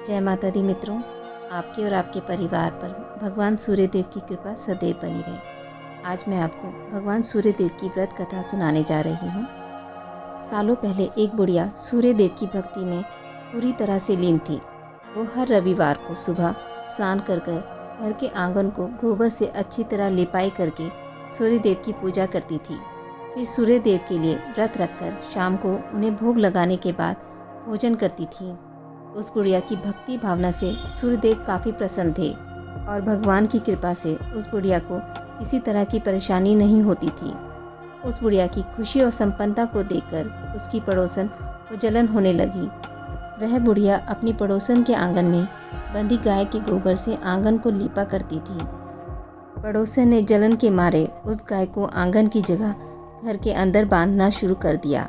जय माता दी मित्रों, आपके और आपके परिवार पर भगवान सूर्यदेव की कृपा सदैव बनी रहे। आज मैं आपको भगवान सूर्यदेव की व्रत कथा सुनाने जा रही हूँ। सालों पहले एक बुढ़िया सूर्यदेव की भक्ति में पूरी तरह से लीन थी। वो हर रविवार को सुबह स्नान कर घर के आंगन को गोबर से अच्छी तरह लिपाई करके सूर्यदेव की पूजा करती थी। फिर सूर्यदेव के लिए व्रत रखकर शाम को उन्हें भोग लगाने के बाद भोजन करती थी। उस बुढ़िया की भक्ति भावना से सूर्यदेव काफ़ी प्रसन्न थे और भगवान की कृपा से उस बुढ़िया को किसी तरह की परेशानी नहीं होती थी। उस बुढ़िया की खुशी और संपन्नता को देखकर उसकी पड़ोसन को जलन होने लगी। वह बुढ़िया अपनी पड़ोसन के आंगन में बंधी गाय के गोबर से आंगन को लीपा करती थी। पड़ोसन ने जलन के मारे उस गाय को आंगन की जगह घर के अंदर बांधना शुरू कर दिया।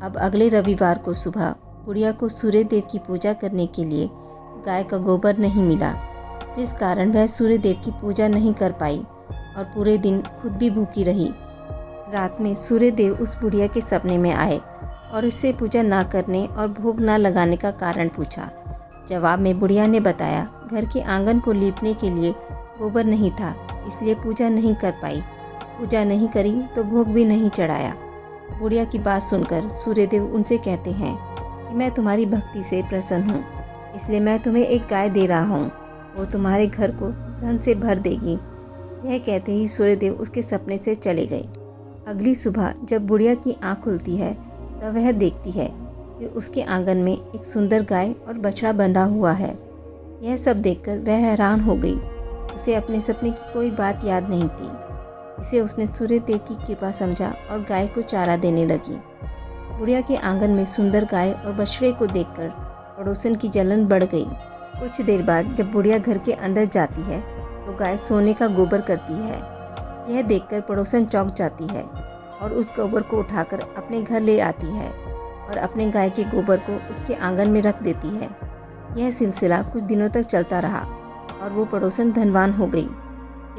अब अगले रविवार को सुबह बुढ़िया को सूर्यदेव की पूजा करने के लिए गाय का गोबर नहीं मिला, जिस कारण वह सूर्यदेव की पूजा नहीं कर पाई और पूरे दिन खुद भी भूखी रही। रात में सूर्यदेव उस बुढ़िया के सपने में आए और उससे पूजा ना करने और भोग ना लगाने का कारण पूछा। जवाब में बुढ़िया ने बताया, घर के आंगन को लीपने के लिए गोबर नहीं था, इसलिए पूजा नहीं कर पाई। पूजा नहीं करी तो भोग भी नहीं चढ़ाया। बुढ़िया की बात सुनकर सूर्यदेव उनसे कहते हैं कि मैं तुम्हारी भक्ति से प्रसन्न हूँ, इसलिए मैं तुम्हें एक गाय दे रहा हूँ। वो तुम्हारे घर को धन से भर देगी। यह कहते ही सूर्यदेव उसके सपने से चले गए। अगली सुबह जब बुढ़िया की आँख खुलती है तब वह देखती है कि उसके आंगन में एक सुंदर गाय और बछड़ा बंधा हुआ है। यह सब देखकर वह हैरान हो गई। उसे अपने सपने की कोई बात याद नहीं थी। इसे उसने सूर्यदेव की कृपा समझा और गाय को चारा देने लगी। बुढ़िया के आंगन में सुंदर गाय और बछड़े को देखकर पड़ोसन की जलन बढ़ गई। कुछ देर बाद जब बुढ़िया घर के अंदर जाती है तो गाय सोने का गोबर करती है। यह देखकर पड़ोसन चौंक जाती है और उस गोबर को उठाकर अपने घर ले आती है और अपने गाय के गोबर को उसके आंगन में रख देती है। यह सिलसिला कुछ दिनों तक चलता रहा और वो पड़ोसन धनवान हो गई।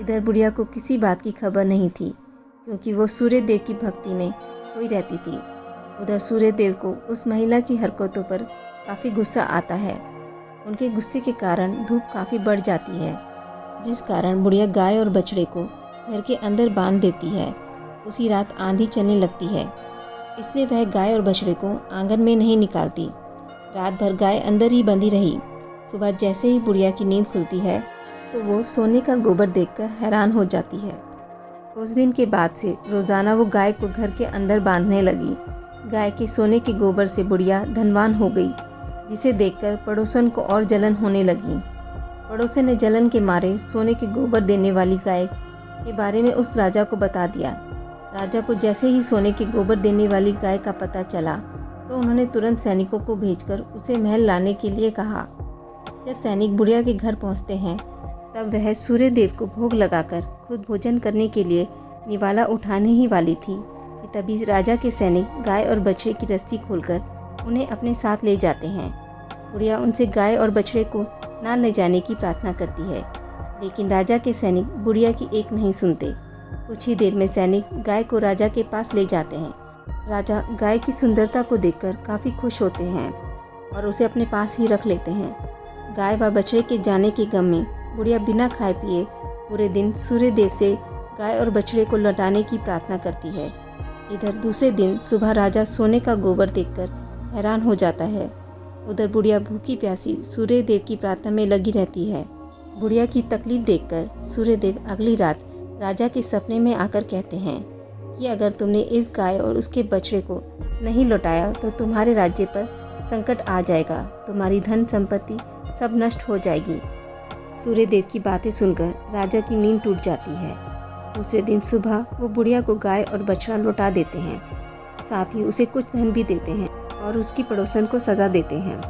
इधर बुढ़िया को किसी बात की खबर नहीं थी, क्योंकि वो सूर्यदेव की भक्ति में खोई रहती थी। उधर सूर्यदेव को उस महिला की हरकतों पर काफ़ी गुस्सा आता है। उनके गुस्से के कारण धूप काफ़ी बढ़ जाती है, जिस कारण बुढ़िया गाय और बछड़े को घर के अंदर बांध देती है। उसी रात आंधी चलने लगती है, इसलिए वह गाय और बछड़े को आंगन में नहीं निकालती। रात भर गाय अंदर ही बंधी रही। सुबह जैसे ही बुढ़िया की नींद खुलती है तो वो सोने का गोबर देखकर हैरान हो जाती है। उस दिन के बाद से रोज़ाना वो गाय को घर के अंदर बांधने लगी। गाय के सोने के गोबर से बुढ़िया धनवान हो गई, जिसे देखकर पड़ोसन को और जलन होने लगी। पड़ोसन ने जलन के मारे सोने के गोबर देने वाली गाय के बारे में उस राजा को बता दिया। राजा को जैसे ही सोने के गोबर देने वाली गाय का पता चला तो उन्होंने तुरंत सैनिकों को भेजकर उसे महल लाने के लिए कहा। जब सैनिक बुढ़िया के घर पहुंचते हैं तब वह सूर्यदेव को भोग लगाकर खुद भोजन करने के लिए निवाला उठाने ही वाली थी कि तभी राजा के सैनिक गाय और बछड़े की रस्सी खोलकर उन्हें अपने साथ ले जाते हैं। बुढ़िया उनसे गाय और बछड़े को ना ले जाने की प्रार्थना करती है, लेकिन राजा के सैनिक बुढ़िया की एक नहीं सुनते। कुछ ही देर में सैनिक गाय को राजा के पास ले जाते हैं। राजा गाय की सुंदरता को देखकर काफ़ी खुश होते हैं और उसे अपने पास ही रख लेते हैं। गाय व बछड़े के जाने के गम में बुढ़िया बिना खाए पिए पूरे दिन सूर्यदेव से गाय और बछड़े को लौटाने की प्रार्थना करती है। इधर दूसरे दिन सुबह राजा सोने का गोबर देखकर हैरान हो जाता है। उधर बुढ़िया भूखी प्यासी सूर्यदेव की प्रार्थना में लगी रहती है। बुढ़िया की तकलीफ देखकर सूर्यदेव अगली रात राजा के सपने में आकर कहते हैं कि अगर तुमने इस गाय और उसके बछड़े को नहीं लौटाया तो तुम्हारे राज्य पर संकट आ जाएगा, तुम्हारी धन संपत्ति सब नष्ट हो जाएगी। सूर्यदेव की बातें सुनकर राजा की नींद टूट जाती है। दूसरे दिन सुबह वो बुढ़िया को गाय और बछड़ा लौटा देते हैं, साथ ही उसे कुछ धन भी देते हैं और उसकी पड़ोसन को सज़ा देते हैं।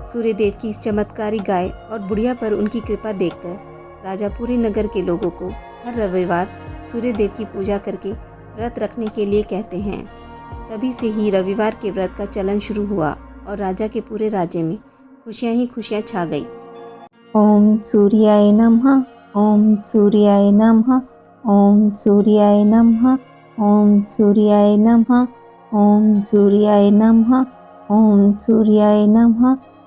सूर्यदेव की इस चमत्कारी गाय और बुढ़िया पर उनकी कृपा देखकर राजा पूरे नगर के लोगों को हर रविवार सूर्यदेव की पूजा करके व्रत रखने के लिए कहते हैं। तभी से ही रविवार के व्रत का चलन शुरू हुआ और राजा के पूरे राज्य में खुशियाँ ही खुशियाँ छा गई। ओम सूर्याय नमः। ओम सूर्याय नमः। ओम सूर्याय नमः। ओम सूर्याय नमः। ओम सूर्याय नमः। ओम सूर्याय नमः।